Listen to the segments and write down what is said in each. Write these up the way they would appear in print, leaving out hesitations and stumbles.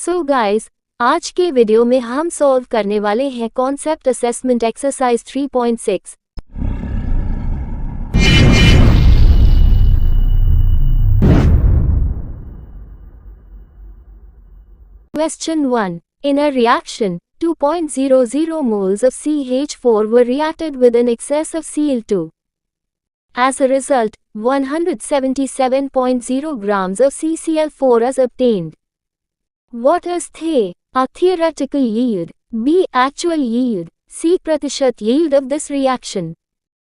So guys, आज के video में हम सॉल्व करने वाले हैं concept assessment exercise 3.6। Question 1. In a reaction, 2.00 moles of CH4 were reacted with an excess of Cl2. As a result, 177.0 grams of CCl4 is obtained. What is A? A theoretical yield, B. Actual yield, C. प्रतिशत yield of this reaction.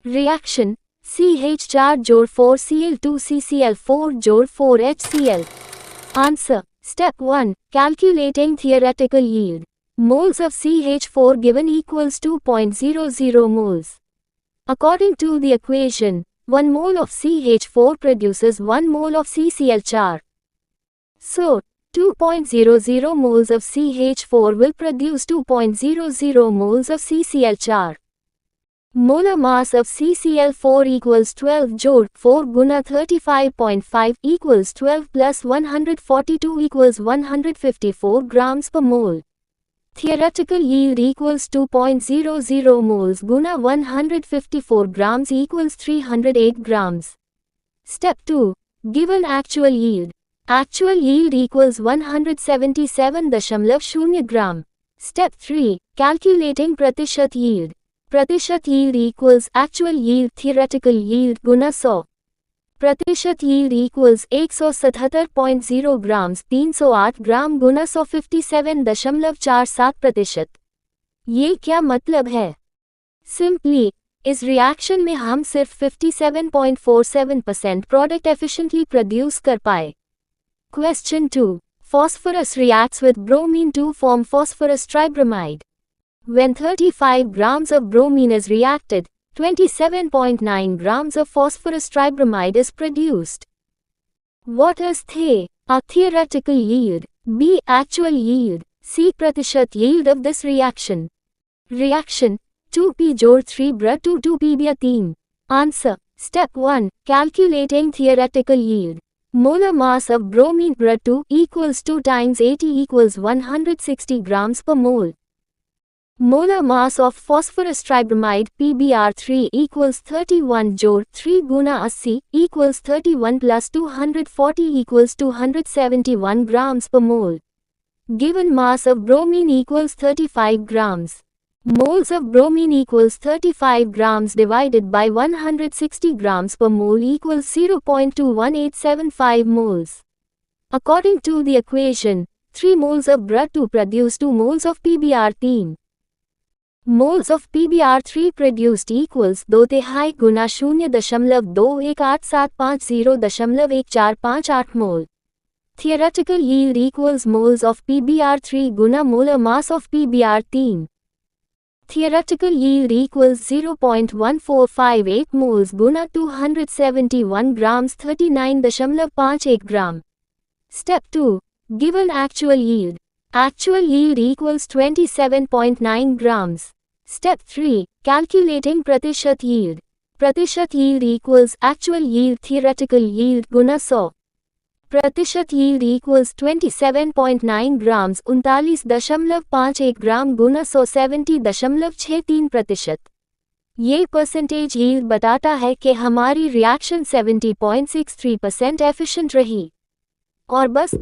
Reaction: CH4 जोड़ 4Cl2 CCl4 जोड़ 4HCl. Answer: Step 1. Calculating theoretical yield. Moles of CH4 given equals 2.00 moles. According to the equation, 1 mole of CH4 produces 1 mole of CCl4. So, 2.00 moles of CH4 will produce 2.00 moles of CCl4. Molar mass of CCl4 equals 12 जोड़ 4 गुना 35.5 equals 12 plus 142 equals 154 grams per mole. Theoretical yield equals 2.00 moles गुना 154 grams equals 308 grams. Step 2. Given actual yield. Actual yield equals 177.0 gram. Step 3. Calculating प्रतिशत yield. प्रतिशत yield equals actual yield theoretical yield गुना 100. प्रतिशत yield equals 177.0 grams 308 ग्राम गुना 157.47%. ये क्या मतलब है? Simply, इस reaction में हम सिर्फ 57.47% प्रोडक्ट एफिशिएंटली प्रोड्यूस कर पाए. Question 2. Phosphorus reacts with bromine to form phosphorus tribromide. When 35 grams of bromine is reacted, 27.9 grams of phosphorus tribromide is produced. What is A? A theoretical yield, B. Actual yield, C. प्रतिशत yield of this reaction. Reaction: 2P जोड़ 3 Br 2 2P Br 3. Answer: Step 1. Calculating theoretical yield. Molar mass of bromine Br 2 equals 2 times 80 equals 160 grams per mole. Molar mass of phosphorus tribromide PBr3 equals 31 जोड़ 3 गुना 80 equals 31 plus 240 equals 271 grams per mole. Given mass of bromine equals 35 grams. Moles of bromine equals 35 grams divided by 160 grams per mole equals 0.21875 moles. According to the equation, 3 moles of Br2 produce 2 moles of PBr3. Moles of PBr3 produced equals 2 तिहाई गुना 0.21875 mole. Theoretical yield equals moles of PBr3 Guna molar mass of PBr3. Theoretical yield equals 0.1458 moles Guna 271 grams 39.51 gram. Step 2. Given actual yield. Actual yield equals 27.9 grams. Step 3. Calculating प्रतिशत yield. प्रतिशत yield equals actual yield theoretical yield गुना 100. प्रतिशत yield equals 27.9 grams 39.51 ग्राम गुना 170.63%. ये percentage yield बताता है कि हमारी reaction 70.63% efficient रही. और बस